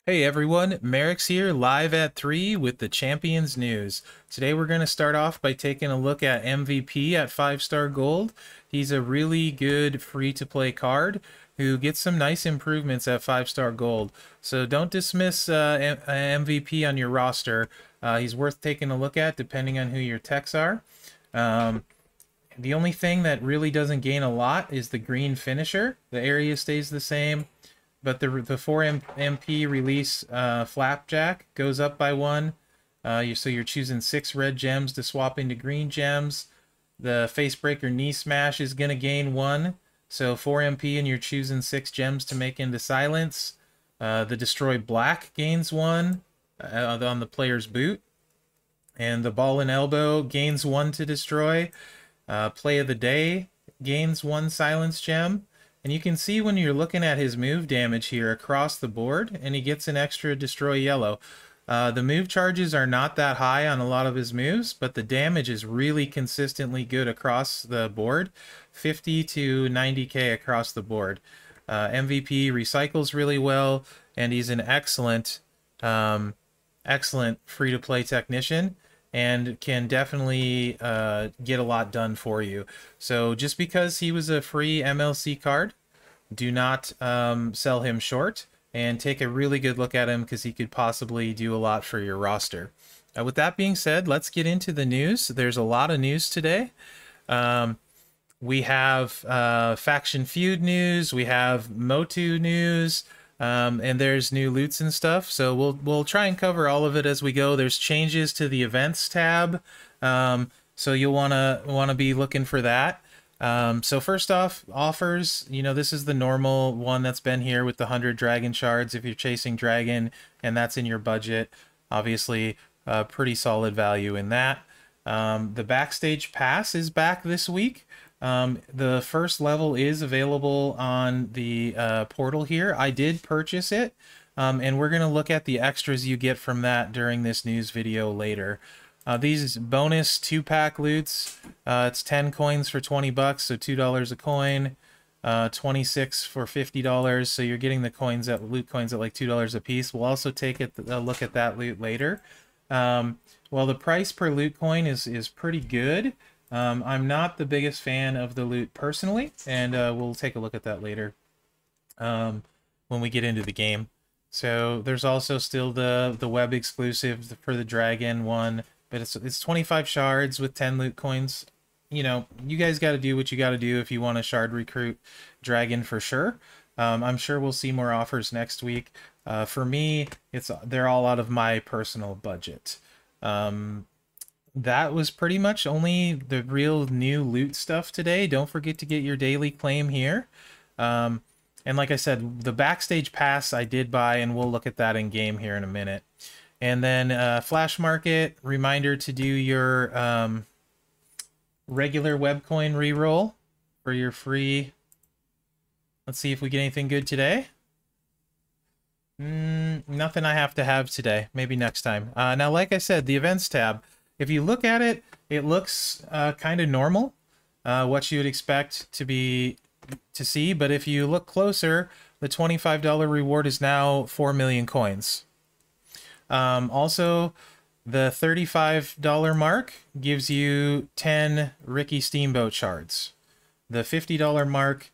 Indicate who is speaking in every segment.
Speaker 1: Hey everyone, Mherex here, live at 3 with the Champions News. Today we're going to start off by taking a look at MVP at 5-star gold. He's a really good free-to-play card who gets some nice improvements at 5-star gold. So don't dismiss MVP on your roster. He's worth taking a look at depending on who your techs are. The only thing that really doesn't gain a lot is the green finisher. The area stays the same. But the 4 MP release Flapjack goes up by 1. So you're choosing 6 red gems to swap into green gems. The Facebreaker Knee Smash is going to gain 1. So 4 MP and you're choosing 6 gems to make into Silence. The Destroy Black gains 1 on the player's boot. And the Ball and Elbow gains 1 to destroy. Play of the Day gains 1 Silence gem. And you can see when you're looking at his move damage here across the board, and he gets an extra Destroy Yellow. The move charges are not that high on a lot of his moves, but the damage is really consistently good across the board, 50 to 90k across the board. MVP recycles really well, and he's an excellent free-to-play technician and can definitely get a lot done for you. So just because he was a free MLC card, do not sell him short, and take a really good look at him because he could possibly do a lot for your roster. With that being said, let's get into the news. There's a lot of news today. We have Faction Feud news, we have MOTU news, and there's new loots and stuff. So we'll try and cover all of it as we go. There's changes to the events tab, so you'll wanna be looking for that. So first off, offers, this is the normal one that's been here with the 100 dragon shards if you're chasing dragon and that's in your budget. Obviously, pretty solid value in that. The Backstage pass is back this week. The first level is available on the portal here. I did purchase it, and we're going to look at the extras you get from that during this news video later. These bonus 2-pack loots, it's 10 coins for 20 bucks, so $2 a coin, 26 for $50, so you're getting the loot coins at like $2 a piece. We'll also take a look at that loot later. Well, the price per loot coin is pretty good. I'm not the biggest fan of the loot personally, and we'll take a look at that later when we get into the game. So there's also still the web exclusive for the dragon one. But it's 25 shards with 10 loot coins. You guys got to do what you got to do if you want to shard recruit dragon for sure. I'm sure we'll see more offers next week. For me, they're all out of my personal budget. That was pretty much only the real new loot stuff today. Don't forget to get your daily claim here. And like I said, the Backstage pass I did buy, and we'll look at that in game here in a minute. And then Flash Market, reminder to do your regular webcoin reroll for your free. Let's see if we get anything good today. Nothing I have to have today. Maybe next time. Now, like I said, the events tab, if you look at it, it looks kind of normal, what you would expect to see. But if you look closer, the $25 reward is now 4 million coins. Also, the $35 mark gives you 10 Ricky Steamboat shards. The $50 mark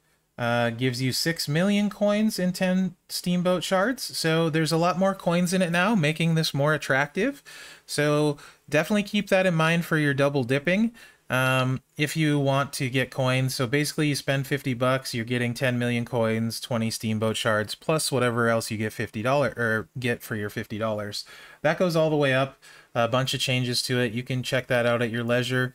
Speaker 1: gives you 6 million coins and 10 Steamboat shards. So there's a lot more coins in it now, making this more attractive. So definitely keep that in mind for your double dipping. If you want to get coins, so basically you spend 50 bucks, you're getting 10 million coins, 20 Steamboat shards, plus whatever else you get $50 or get for your $50. That goes all the way up. A bunch of changes to it. You can check that out at your leisure.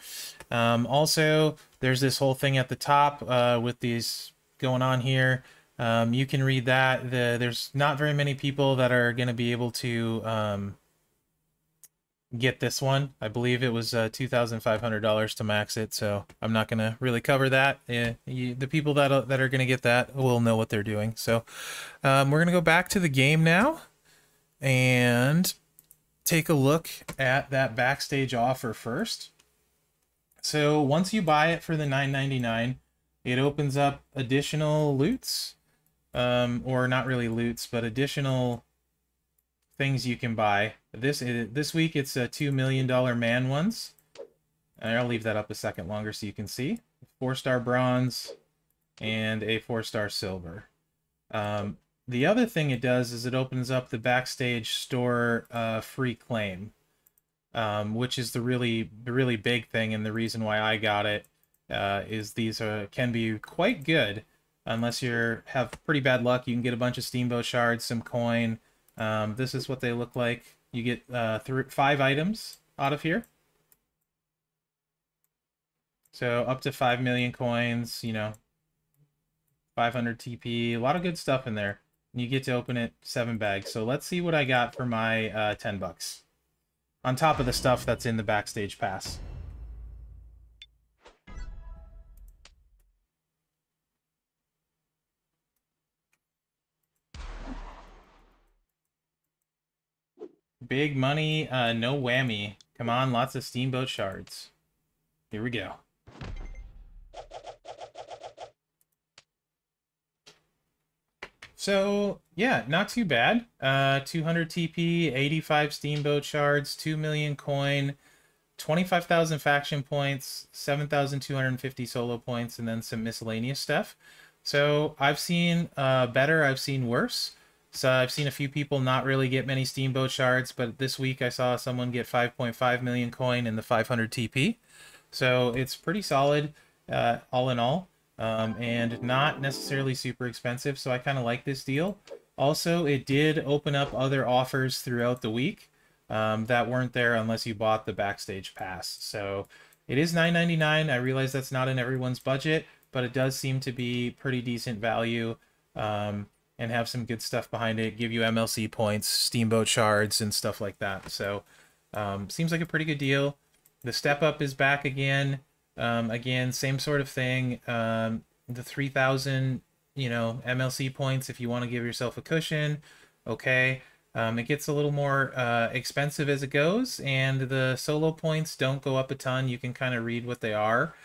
Speaker 1: Also, there's this whole thing at the top with these going on here. You can read that. There's not very many people that are going to be able to get this one. I believe it was $2,500 to max it, so I'm not going to really cover that. The people that are going to get that will know what they're doing. So we're going to go back to the game now and take a look at that Backstage offer first. So once you buy it for the $9.99, it opens up additional loots, or not really loots, but additional things you can buy. This week it's a $2 million man ones. And I'll leave that up a second longer so you can see. 4-star bronze and a 4-star silver. The other thing it does is it opens up the Backstage store free claim, which is the really big thing, and the reason why I got it is these can be quite good. Unless you have pretty bad luck, you can get a bunch of steamboat shards, some coin. This is what they look like. You get 5 items out of here. So up to 5 million coins, you know, 500 TP, a lot of good stuff in there. And you get to open it 7 bags. So let's see what I got for my 10 bucks. On top of the stuff that's in the Backstage Pass. Big money, no whammy. Come on, lots of steamboat shards. Here we go. So, yeah, not too bad. 200 TP, 85 steamboat shards, 2 million coin, 25,000 faction points, 7,250 solo points, and then some miscellaneous stuff. So I've seen better, I've seen worse. So I've seen a few people not really get many steamboat shards, but this week I saw someone get 5.5 million coin and the 500 TP. So it's pretty solid all in all. And not necessarily super expensive, so I kind of like this deal. Also, it did open up other offers throughout the week that weren't there unless you bought the Backstage Pass. So it is $9.99. I realize that's not in everyone's budget, but it does seem to be pretty decent value and have some good stuff behind it. Give you MLC points, steamboat shards, and stuff like that. So seems like a pretty good deal. The step up is back again. Again, same sort of thing. The 3,000, you know, MLC points if you want to give yourself a cushion. Okay. It gets a little more expensive as it goes, and the solo points don't go up a ton. You can kind of read what they are.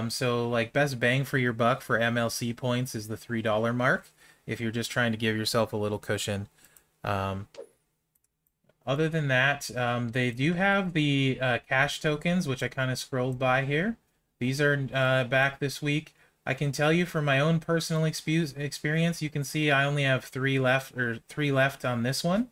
Speaker 1: So, like, best bang for your buck for MLC points is the $3 mark if you're just trying to give yourself a little cushion. Other than that, they do have the cash tokens, which I kind of scrolled by here. These are back this week. I can tell you from my own personal experience, you can see I only have 3 left on this one.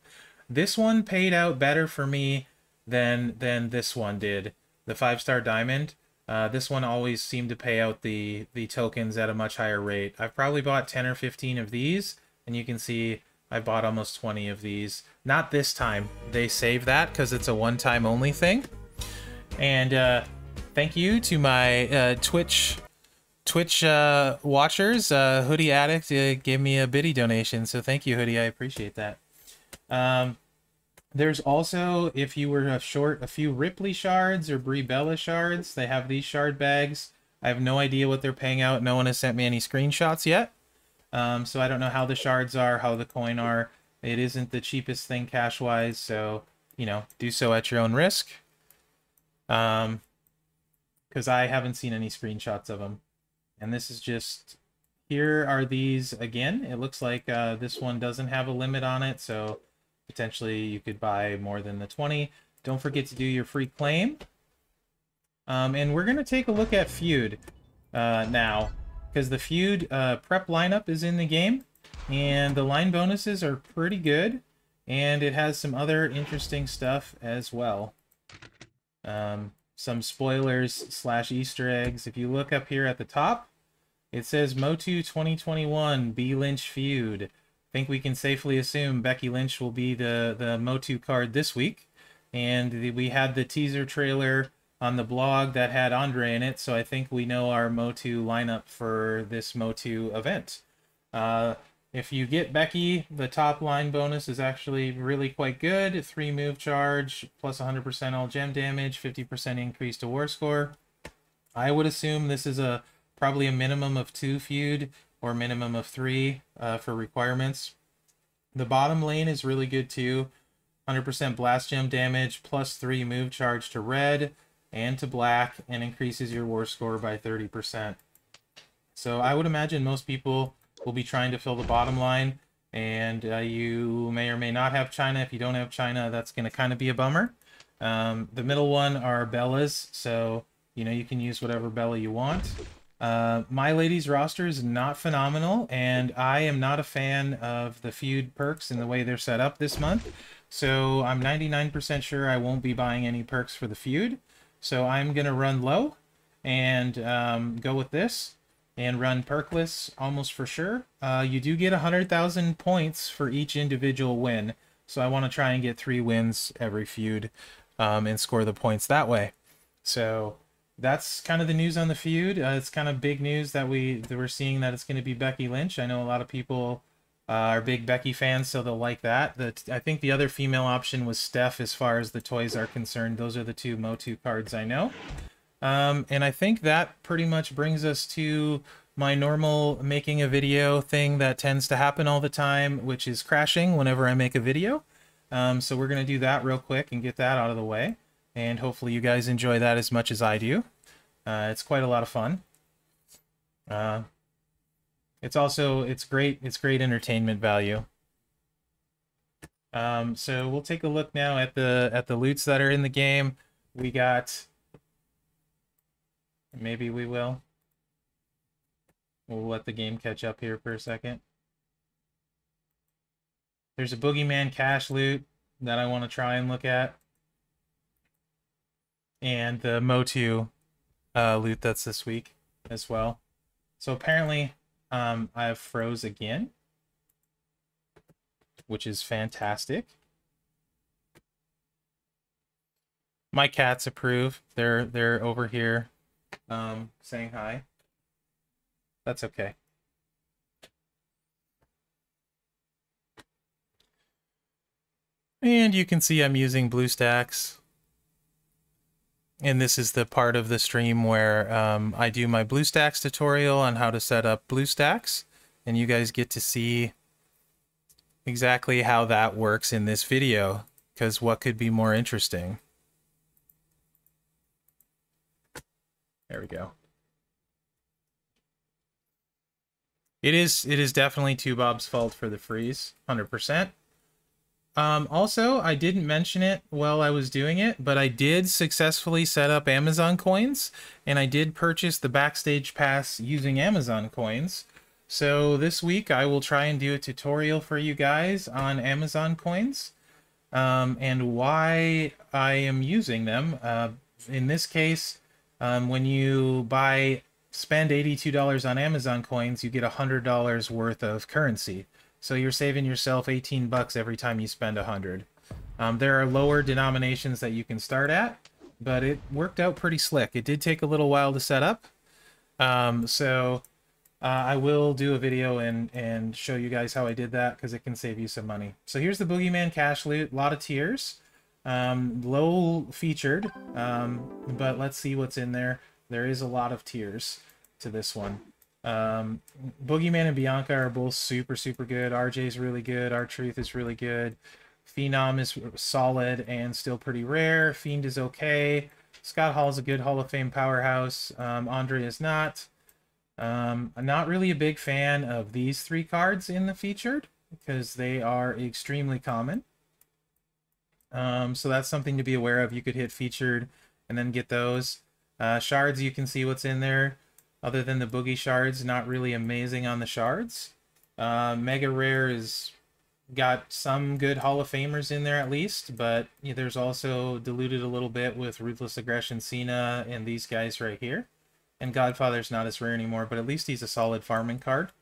Speaker 1: This one paid out better for me than this one did, the 5-star diamond. This one always seemed to pay out the tokens at a much higher rate. I've probably bought 10 or 15 of these, and you can see I bought almost 20 of these. Not this time. They save that because it's a one-time only thing. And thank you to my Twitch watchers. Hoodie Addict gave me a biddy donation, so thank you, Hoodie. I appreciate that. There's also, if you were short a few Ripley shards or Brie Bella shards, they have these shard bags. I have no idea what they're paying out. No one has sent me any screenshots yet. So I don't know how the shards are, how the coin are. It isn't the cheapest thing cash-wise, so, you know, do so at your own risk. Because I haven't seen any screenshots of them. And this is just, here are these again. It looks like this one doesn't have a limit on it, so potentially you could buy more than the 20. Don't forget to do your free claim. And we're going to take a look at Feud now, because the Feud prep lineup is in the game, and the line bonuses are pretty good, and it has some other interesting stuff as well. Some spoilers / Easter eggs. If you look up here at the top, it says MOTU 2021 B Lynch Feud. I think we can safely assume Becky Lynch will be the MOTU card this week. And we had the teaser trailer on the blog that had Andre in it, so I think we know our MOTU lineup for this MOTU event. If you get Becky, the top line bonus is actually really quite good. 3 move charge, plus 100% all gem damage, 50% increase to war score. I would assume this is probably a minimum of 2 feud, or minimum of 3 for requirements. The bottom lane is really good too. 100% blast gem damage, plus 3 move charge to red and to black, and increases your war score by 30%. So I would imagine most people will be trying to fill the bottom line, and you may or may not have China. If you don't have China, that's going to kind of be a bummer. The middle one are Bellas, so you know you can use whatever Bella you want. My Lady's roster is not phenomenal, and I am not a fan of the Feud perks and the way they're set up this month. So I'm 99% sure I won't be buying any perks for the Feud. So I'm going to run low and go with this and run perkless almost for sure. You do get 100,000 points for each individual win. So I want to try and get 3 wins every Feud and score the points that way. So that's kind of the news on the Feud. It's kind of big news that we're seeing that it's going to be Becky Lynch. I know a lot of people are big Becky fans, so they'll like that. I think the other female option was Steph as far as the toys are concerned. Those are the 2 MOTU cards I know. And I think that pretty much brings us to my normal making a video thing that tends to happen all the time, which is crashing whenever I make a video. So we're going to do that real quick and get that out of the way. And hopefully you guys enjoy that as much as I do. It's quite a lot of fun. It's great entertainment value. So we'll take a look now at the loots that are in the game. We got, maybe we'll let the game catch up here for a second. There's a Boogeyman cash loot that I want to try and look at. And the MOTU loot that's this week as well. So apparently I have froze again, which is fantastic. My cats approve. They're over here saying hi. That's okay. And you can see I'm using BlueStacks. And this is the part of the stream where I do my BlueStacks tutorial on how to set up BlueStacks. And you guys get to see exactly how that works in this video, because what could be more interesting? There we go. It is definitely 2Bob's fault for the freeze, 100%. Also, I didn't mention it while I was doing it, but I did successfully set up Amazon coins, and I did purchase the Backstage pass using Amazon coins. So this week I will try and do a tutorial for you guys on Amazon coins and why I am using them. In this case, when you spend $82 on Amazon coins, you get $100 worth of currency. So you're saving yourself 18 bucks every time you spend 100. There are lower denominations that you can start at, but it worked out pretty slick. It did take a little while to set up. I will do a video and show you guys how I did that, because it can save you some money. So here's the Boogeyman cash loot, a lot of tiers. Low featured, but let's see what's in there. There is a lot of tiers to this one. Boogeyman and Bianca are both super good. RJ's really good. R-Truth is really good. Phenom is solid and still pretty rare. Fiend is okay. Scott Hall is a good Hall of Fame powerhouse. Andre is not. I'm not really a big fan of these 3 cards in the featured, because they are extremely common. So that's something to be aware of. You could hit featured and then get those. Shards, you can see what's in there. Other than the Boogey shards, not really amazing on the shards. Mega Rare is got some good Hall of Famers in there at least, but there's also diluted a little bit with Ruthless Aggression Cena and these guys right here. And Godfather's not as rare anymore, but at least he's a solid farming card.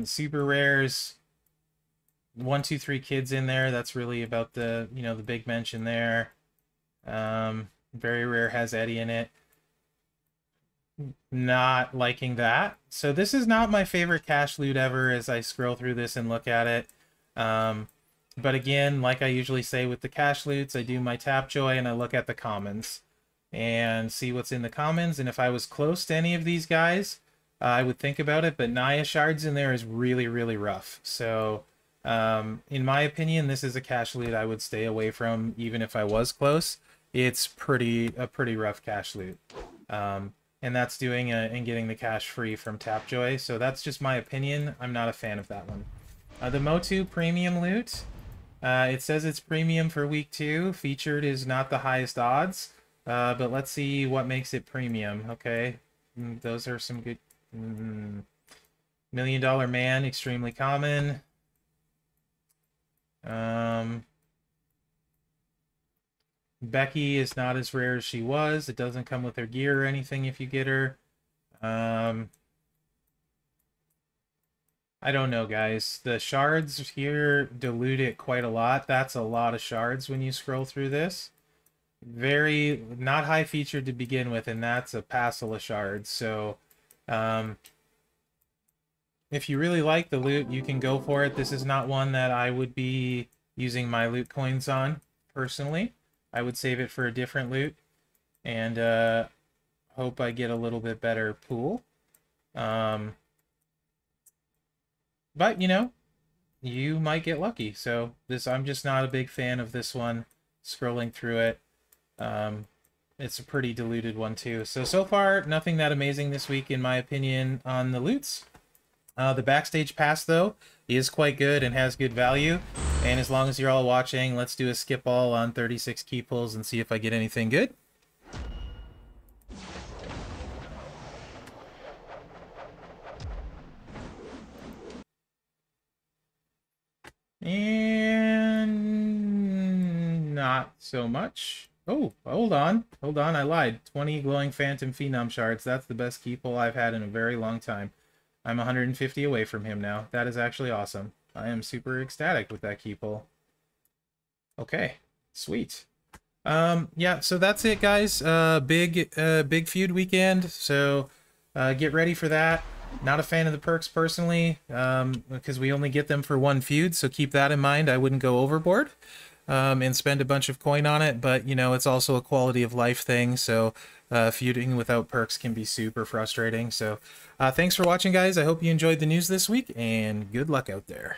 Speaker 1: Super Rares, 1, 2, 3 kids in there. That's really about the the big mention there. Very rare has Eddie in it. Not liking that. So this is not my favorite cash loot ever as I scroll through this and look at it. But again, like I usually say with the cash loots, I do my Tapjoy and I look at the commons and see what's in the commons. And if I was close to any of these guys, I would think about it. But Naya shards in there is really rough. So in my opinion, this is a cash loot I would stay away from even if I was close. It's a pretty rough cash loot. And that's doing and getting the cash free from Tapjoy. So that's just my opinion. I'm not a fan of that one. The MOTU premium loot. It says it's premium for week 2. Featured is not the highest odds. But let's see what makes it premium. Okay. Those are some good... $1 Million Man, extremely common. Becky is not as rare as she was. It doesn't come with her gear or anything if you get her. I don't know, guys. The shards here dilute it quite a lot. That's a lot of shards when you scroll through this. Very not high featured to begin with, and that's a passel of shards. So if you really like the loot, you can go for it. This is not one that I would be using my loot coins on personally. I would save it for a different loot and hope I get a little bit better pool. But, you know, you might get lucky. So I'm just not a big fan of this one, scrolling through it. It's a pretty diluted one too. So far, nothing that amazing this week, in my opinion, on the loots. The Backstage pass, though, is quite good and has good value. And as long as you're all watching, let's do a skip all on 36 key pulls and see if I get anything good. And not so much. Oh, hold on. Hold on, I lied. 20 glowing phantom phenom shards. That's the best key pull I've had in a very long time. I'm 150 away from him now. That is actually awesome. I am super ecstatic with that key pull. Okay, sweet. Yeah, so that's it, guys. Big feud weekend. So get ready for that. Not a fan of the perks personally, because we only get them for one feud, so keep that in mind. I wouldn't go overboard and spend a bunch of coin on it, but you know, it's also a quality of life thing, so feuding without perks can be super frustrating. So thanks for watching, guys. I hope you enjoyed the news this week, and good luck out there.